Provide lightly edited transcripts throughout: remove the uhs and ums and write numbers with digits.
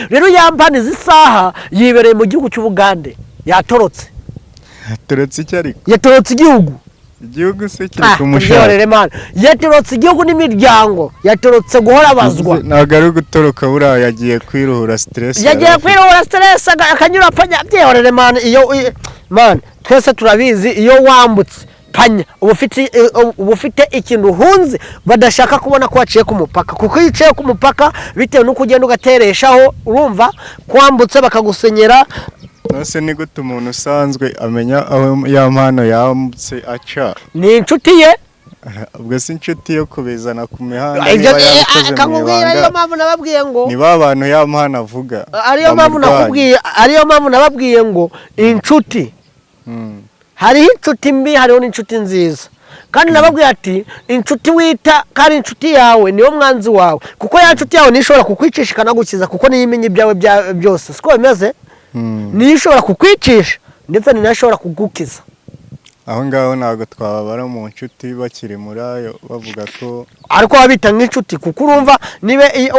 rero yampani zisaha yibereye mu gihugu cy'Ubugande yatorotse iki ariko yatorotse igihugu se kiri kumushaka yatorotse igihugu n'imiryango yatorotse guhora bazwa ntabwo ari gutoroka buriya yagiye kwiruhura stress akanyura apanya byihorere iyo twese turabizi iyo wambutse panya uba ufite ikintu uhunze badashaka kubona ko waciye ku mupaka kuko iyo uciye ku mupaka bitewe n'uko ugenda ugatereshaho urumva kwambutse bakagusenyera. Nose ni gute umuntu usanzwe amenya aho ya mpano yambutse aca? Ni inshuti ye. Ubwo si inshuti yo kubizana ku mihanda niba yabikoze mu ibanga. Ariyo mpamvu nababwiye ngo ni bantu ya mpano avuga. Ariyo mpamvu nababwiye ngo inshuti. Hariho inshuti mbi hariho n'inshuti nziza. Kandi nababwiye ati inshuti wita kari inshuti yawe niyo mwanzi wawe kuko ya inshuti yawe nishobora kukwicisha kanagukiza kuko niyimenye ibyawe byose siko bimeze. Niyo ishobora kukwicisha ndetse ni nayo ishobora kugukiza. Aho ngaho ntabwo twababara mu nshuti bakiri muri ayo bavuga ko ariko babita nk'inshuti kuko urumva nibe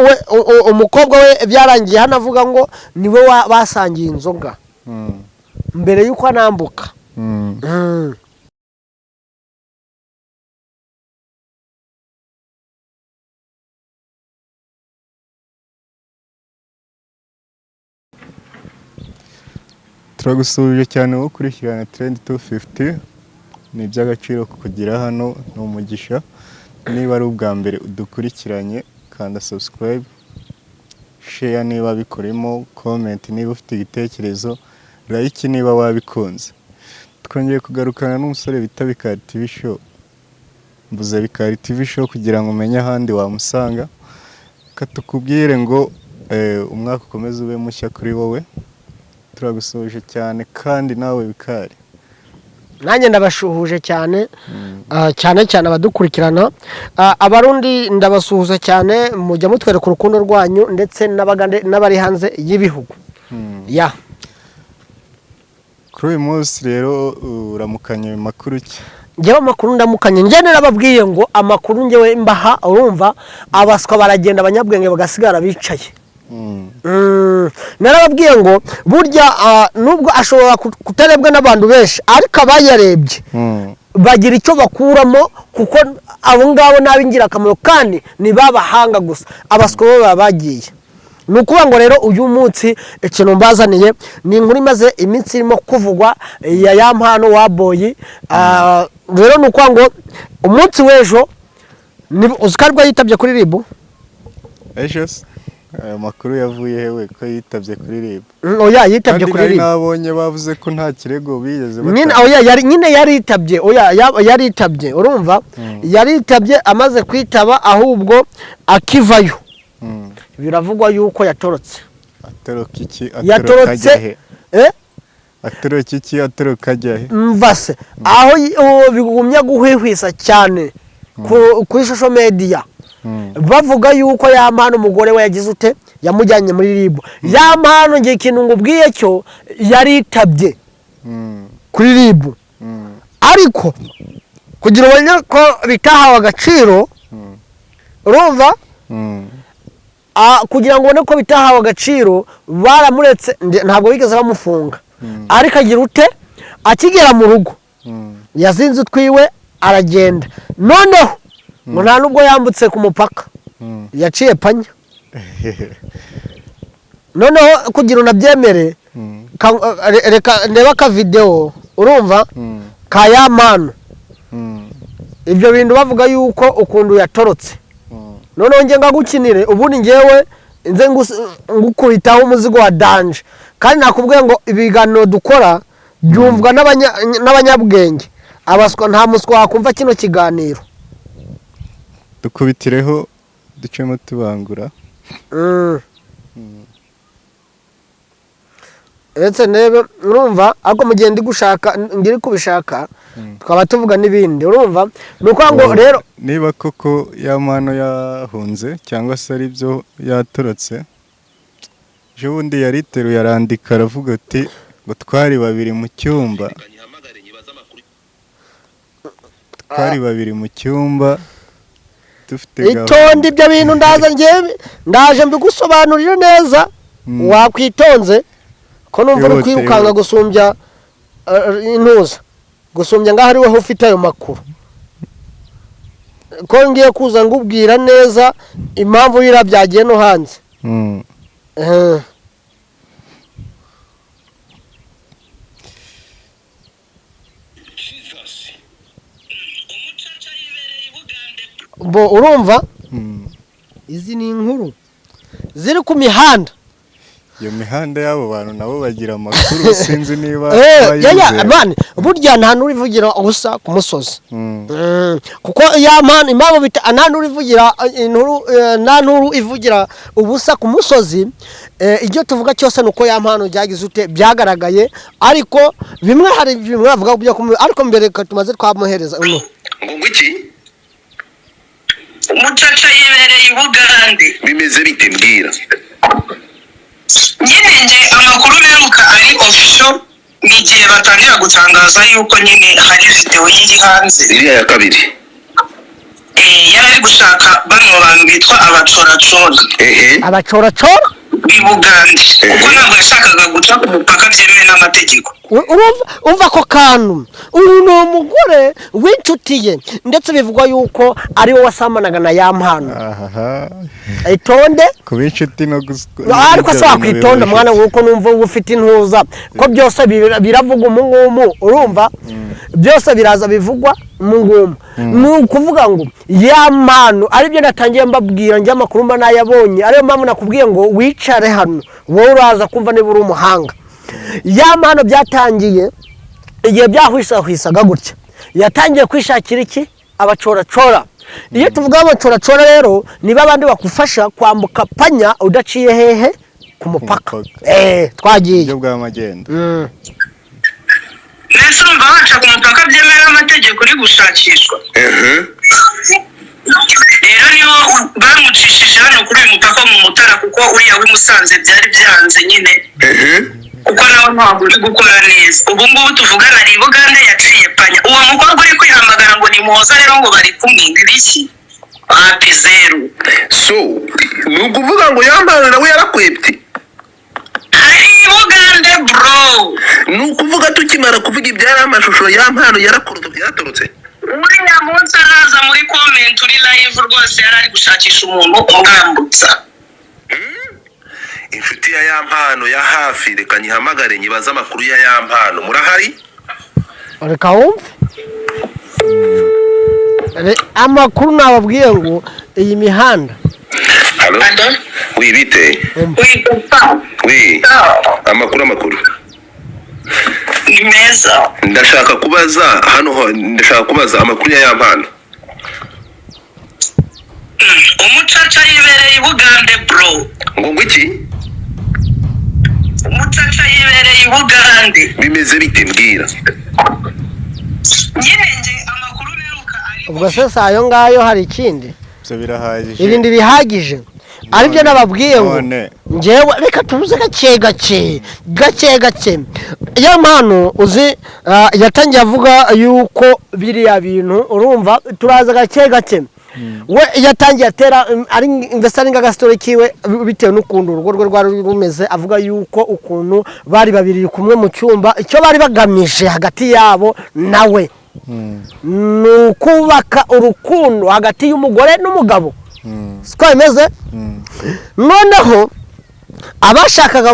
umukobwa we byarangiye hano avuga ngo niwe basangiye inzoga mbere yuko anambuka. Turagusubije cyane wo kurikirana Trend 250 ni iby'agaciro kugira hano no umugisha. Niba ari ubwa mbere udukurikiranye kanda subscribe, share niba bikoremo, comment niba ufite igitekerezo, like niba wabikunze. Twongeye kugarukana n'umusore bita Bikari TV Show. Mvuze Bikari TV Show kugira ngo umenye ahandi wamusanga. Katukubwire ngo umwaka ukomeze ube mushya kuri wowe. Turagusuje cyane kandi nawe Bikari. Nanjye ndabashuhuje cyane cyane abadukurikirana abarundi ndabasuhuza cyane mujya mutwereka urukundo rwanyu ndetse n'abari hanze y'ibihugu. Ya kuri uyu munsi rero uramukanye makuru ki? Ngewe amakuru ndamukanye njye narababwiye ngo amakuru ngewe mbaha urumva abaswa baragenda abanyabwenge bagasigara bicaye. Narababwiye ngo burya nubwo ashobora kutarebwa n'abantu benshi ariko abayarebye bagira icyo bakuramo kuko abo ngabo n'abingira akamaro kandi ni babahanga gusa abaswa bo bagiye. Nukuvuga ngo rero uyu munsi ikintu mbazaniye ni inkuru imaze iminsi irimo kuvugwa ya mpano wa boyi. Rero nukuvuga ngo umunsi w'ejo uzikarwa yitabye kuri ribu makuru yavuye hewe ko yitabye kuri RIB. Oya yitabye kuri RIB. Nabonye bavuze ko nta kirego bigeze batanga. Nyine yaritabye yaritabye urumva yaritabye amaze kwitaba ahubwo akivayo. Biravugwa yuko yatorotse. Atoroka iki? Yatorotse atoroka iki? Atoroka ajyahe? Mvase aho bigumya guhwihwisa cyane kuri social media. Bavuga yuko ya mpano umugore we yagize ute yamujyanye muri RIB. Ya mpano ngiye ikintu ngubwiye cyo yaritabye kuri RIB. Ariko kugira ubonye ko bitahawe agaciro urumva kugira ngo ubone ko bitahawe agaciro baramuretse ntabwo bigeze bamufunga. Ariko agira ute akigera mu rugo yazinze utwiwe aragenda. Noneho ngo nta nubwo yambutse ku mupaka yaciye panya. Noneho kugira unabyemere reka ndeba ka video urumva ka ya mpano ibyo bintu bavuga yuko ukundu yatorotse. Noneho nge ngagukinire ubundi ngewe nze ngukubitaho umuzigo wa danje kandi nakubwiye ngo ibiganiro dukora byumvwa n'abanyabwenge abaswa nta muswa wakumva kino kiganiro. Dukubitireho ducemo tubangura. Etse nebe urumva ako mugende gushaka ngiri kubishaka twaba tuvuga nibindi urumva nuko ngo rero niba koko ya mpano yahunze cyangwa se ari byo yatorotse je wundi yariteru yarandika aravuga ati ngo twari babiri mu cyumba. Twari babiri mu cyumba itondi ibyo bintu ndaje mbigusobanurira neza wakwitonze ko numva uri kwirukanga gusumbya intuza gusumbya ngaho ari wowe ufite ayo makuru ko ngiye kuza ngubwira neza impamvu bira byagiye no hanze bo urumva izi ni inkuru ziri ku mihanda iyo mihanda y'abo bantu nabo bagira amakuru sinzi niba bane burya nta nurivugira ubusa ku musozi kuko ya mpano impamvu nta nurivugira inkuru nta nturu ivugira ubusa ku musozi icyo tuvuga cyose nuko ya mpano byagize ute byagaragaye ariko bimwe hari bimwe bavuga byo ariko mbere tumaze twamuhereza ngo iki umucaca yibereye i Bugande bimeze bite mbwira nyine nje amakuru meruka ari official n'igihe batangira gutangaza yuko nyine hari video yiri hanze iriya ya kabiri yari gushaka bano bantu bitwa abacoracora i Bugande kuko ntabwo yashakaga guca ku mupaka byemewe n'amategeko umva ko kantu uyu ni umugore w'inshuti ye ndetse bivugwa yuko ari wowe wasamanaga na ya mpano itonde ku b'inshuti no ariko se wakwitonda mwana wuko numva ufite intuza ko byose biravuga umungumu urumva byose biraza bivugwa mungumu ni ukuvuga ngo ya mpano aribyo natangiye mbabwira njye amakuru mba nayabonye ariyo mpamvu nakubwiye ngo wicare hano wowe uraza kumva niba uri umuhanga ya mpano byatangiye igihe byahwisahwisaga gutya yatangiye kwishakira iki abacoracora iyo tuvuga abacoracora rero niba abandi bakufasha kwambuka panya udaciye hehe ku mupaka twagiye ibyo bw'amagendo nese umva waca ku mupaka byemewe n'amategeko uri gushakishwa rero niyo bamucishije hano kuri uyu mupaka mu Mutara kuko uriya w'imusanze byari byanze nyine kuko nawe ntabwo uri gukora neza ubu ngubu tuvugana ari Bugande yaciye panya uwo mukobwa uri kwihamagara ngo ni muhoza rero ngo bari kumwinga ibiki hapi zeru so ni ukuvuga ngo yambara nawe yarakwebye ari Bugande bro ni ukuvuga tukimara kuvuga ibyari amashusho ya mpano yaratorotse uriya munsi araza muri comment uri live rwose yari ari gushakisha umuntu umwambutsa inshuti ya mpano ya hafi reka nyihamagare nyibaza amakuru ya mpano murahari reka wumve amakuru nababwiye ngo iyi mihanda wibite amakuru ni meza ndashaka kubaza amakuru ya mpano umucaca yibereye i Bugande bro ngo iki umucaca yibereye i Bugande bimeze bite mbwira nyine nje amakuru meruka ari ubwo se ayo ngayo hari ikindi byo birahagije ibindi bihagije aribyo nababwiye ngo njewe reka tubuze gake gake ya mpano uzi yatangiye avuga yuko biriya bintu urumva turaza gake we yatangiye atera ari investoring agastori kiwe bitewe n'ukuntu urugo rwe rwari rumeze avuga yuko ukuntu bari babiri kumwe mu cyumba icyo bari bagamije hagati yabo nawe nukubaka urukundo hagati y'umugore n'umugabo siko bimeze noneho abashakaga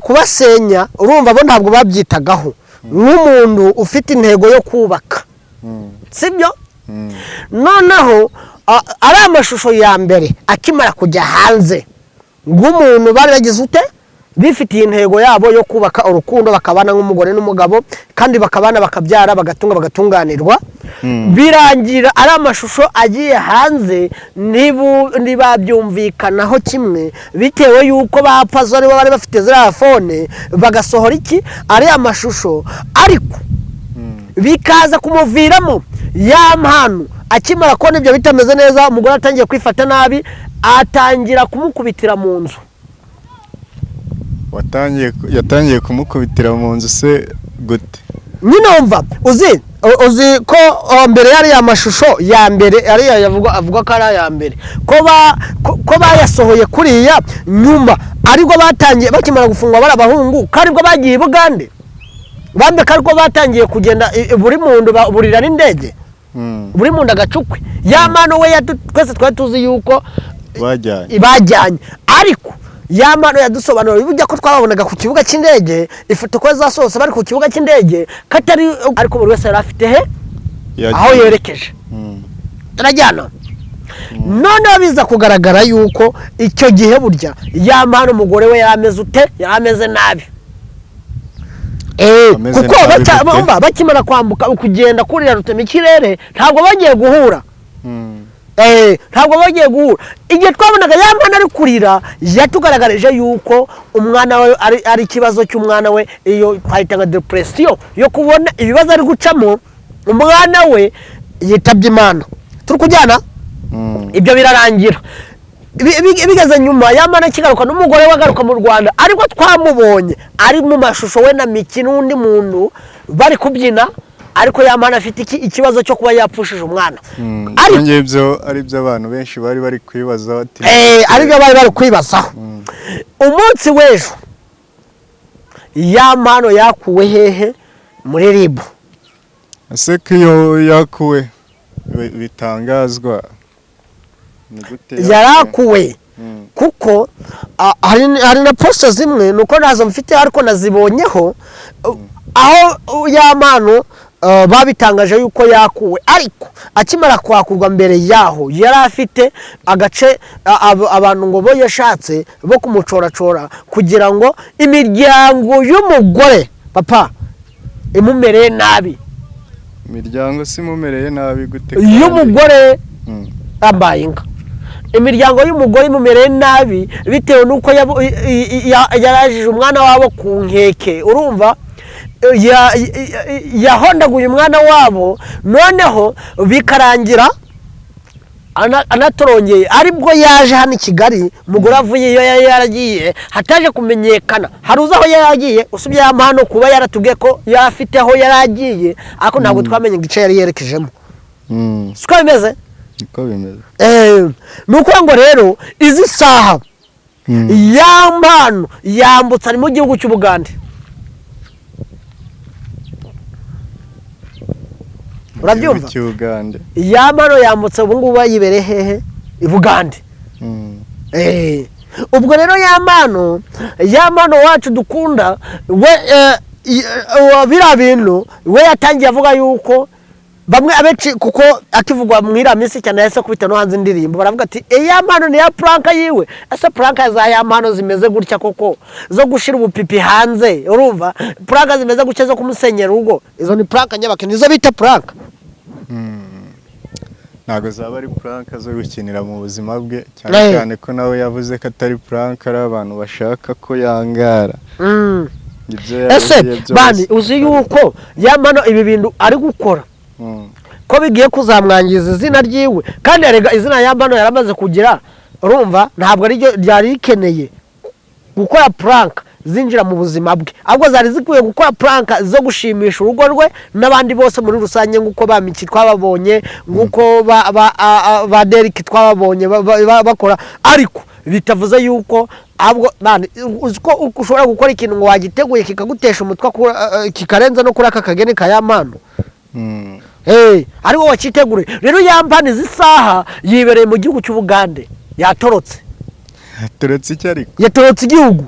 kubasenya urumva bo ntabwo babyitagaho nk'umuntu ufite intego yo kubaka sibyo noneho ari amashusho ya mbere akimara kujya hanze ng'umuntu bari bagize ute bifitiye intego yabo yo kubaka urukundo bakabana nk'umugore n'umugabo kandi bakabana bakabyara bagatunga bagatunganirwa birangira ari amashusho agiye hanze ntibabyumvikanaho kimwe bitewe yuko bapazo aribo bari bafite ziriya fone bagasohora iki ari amashusho ariko bikaza kumuviramo ya mpano akimara kubona ibyo bitameze neza umugore atangiye kwifata nabi atangira kumukubitira mu nzu yatangiye kumukubitira mu nzu se gute nyine wumva uzi ko mbere yari ya mashusho ya mbere ariya avuga ko ari aya mbere ko bayasohoye kuriya nyuma ariko batangiye bakimara gufungwa bari abahungu kandi bwo bagiye i Bugande bambe kariko batangiye kugenda buri muntu burira n'indege buri muntu agacukwe yamano we twese twari tuzi yuko bajyanye ariko yamano yadusobanura bijya ko twababonaga ku kibuga cy'indege ifoto ko zasohose bari ku kibuga cy'indege katari ariko buri wese yarafite he aho yerekeje turajyana none biza kugaragara yuko icyo gihe burya yamano umugore we yarameze nabi kuko bakimara kwambuka kugenda kurira rutema ikirere ntabwo bagiye guhura ntabwo bagiye guhura igihe twabonaga yamana ari kurira yatugaragarije yuko umwana we ari ikibazo cy'umwana we iyo twahitaga depression yo kubona ibibazo ari gucamo umwana we yitabye Imana turi kujyana ibyo birarangira bigeze nyuma yamana kigaruka n'umugore we agaruka mu Rwanda ariko twamubonye ari mu mashusho we na Miki n'undi muntu bari kubyina ariko yamana afite ikibazo cyo kuba yapfushije umwana ari byo abantu benshi bari kwibaza ari byo bari kwibazaho umunsi w'ejo yamano yakuwe hehe muri RIB ese ko iyo yakuwe bitangazwa yarakuwe kuko hari na posta zimwe nuko nazo mfite ariko nazibonyeho aho yamano babitangaje yuko yakuwe ariko akimara kwakurwa mbere yaho yari afite agace abantu ngo bo yashatse bo kumucoracora kugira ngo imiryango y'umugore papa imumereye nabi imiryango simumereye nabi gute y'umugore ambaye inka imiryango y'umugore imumereye nabi bitewe nuko yarajije umwana wabo ku nkeke urumva yahondaguye umwana wabo noneho bikarangira anatorongeye aribwo yaje hano i Kigali umugore avuye iyo yaragiye hataje kumenyekana hari uzaho yaragiye usubye yamano kuba yaratubwiye ko yafite aho yaragiye ariko ntabwo twamenye igice yari yerekejemo siko bimeze niko bimeze nuko ngo rero izi saha yamano yambutse ari mu gihugu cy'u Bugande urabyumva yamano yambutse ubu ngubu yibere hehe i Bugande ubwo rero yamano wacu dukunda we bira bintu we yatangiye avuga yuko bamwe abenshi kuko akivugwa mwira minsi cyane yase kubita no hanze indirimbo baravuga ati yamano ni ya pranka yiwe asa pranka za yamano zimeze gutya koko zo gushira ubupipi hanze urumva pranka zimeze gutya zo kumusenyera urugo izo ni pranka nyabake nizo bita pranka ntago zaba ari pranka zo gukinira mu buzima bwe cyane cyane ko nawe yavuze ko atari pranka ari abantu bashaka ko yangara ese bani uzi yuko yamano ibi bintu ari gukora ko bigiye kuzamwangiza izina ryiwe kandi arega izina yamano yaramaze kugira urumva ntabwo ari ryo ryari rikeneye gukora prank zinjira mu buzima bwe ahubwo zari zikwiye gukora prank zo gushimisha urugo rwe n'abandi bose muri rusange nguko ba Miki twababonye nguko ba Derek twababonye bakora ariko bitavuze yuko ahubwo uko ushobora gukora ikintu ngo wagiteguye kikagutesha umutwe kikarenza no kuri aka kagene ka yamano ariko wakitegure rero yampani zisaha yibereye mu gihugu cy'u Bugande yatorotse icyo ariko yatorotse igihugu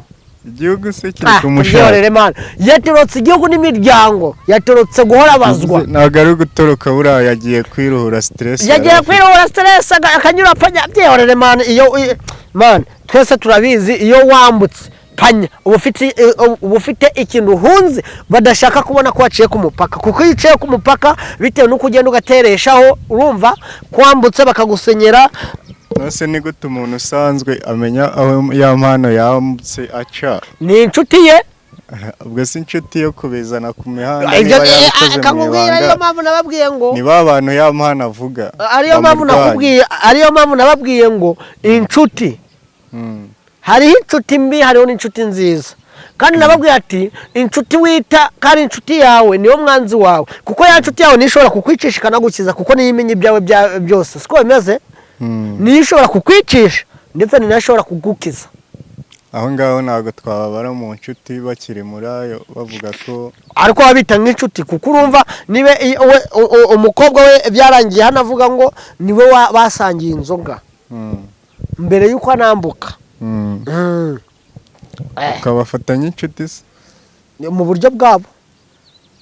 se kiri kumushaka yatorotse igihugu n'imiryango yatorotse guhora bazwa ntabwo ari gutoroka buriya yagiye kwiruhura stress akanyura panya byorere iyo twese turabizi iyo wambutse panya uba ufite ikintu uhunze badashaka kubona ko waciye ku mupaka kuko iyo uciye ku mupaka bitewe n'uko ugenda ugatereshaho urumva kwambutse bakagusenyera nose ni gute umuntu usanzwe amenya aho yampano yambutse aca ni inshuti ye ubwo si inshuti yo kubizana ku mihanda niba yabikoze mu ibanga ariyo mpamvu nababwiye ngo ni ba bantu yampano avuga ariyo mpamvu nababwiye ngo inshuti hariho inshuti mbi hariho n'inshuti nziza kandi nababwiye ati inshuti wita kandi inshuti yawe niyo mwanzi wawe kuko ya nshuti yawe nishobora kukwicisha ikanagukiza kuko niyo imenya ibyawe byose siko bimeze niyo ishobora kukwicisha ndetse ni nashobora kugukiza. aho ngaho ntabwo twababara mu nshuti bakiri muri ayo bavuga ko ariko babita nk'inshuti kuko urumva nibe umukobwa we byarangiye hano avuga ngo niwe basangiye inzoga mbere y'uko anambuka. ukabafata nk'inshuti se mu buryo bwabo.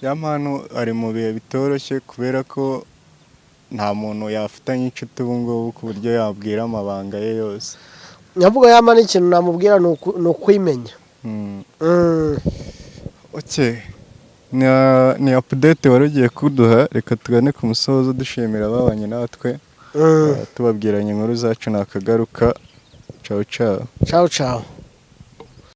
ya mpano ari mu bihe bitoroshye kubera ko nta muntu yafata nk'inshuti ubu ngubu ku buryo yabwira amabanga ye yose. nyavuga yama n'ikintu namubwira ni ukwimenya. ni update wari ugiye kuduha, reka tugane ku musozo dushimira ababanye natwe tubabwiranye inkuru zacu nakagaruka. ciao ciao. ciao ciao.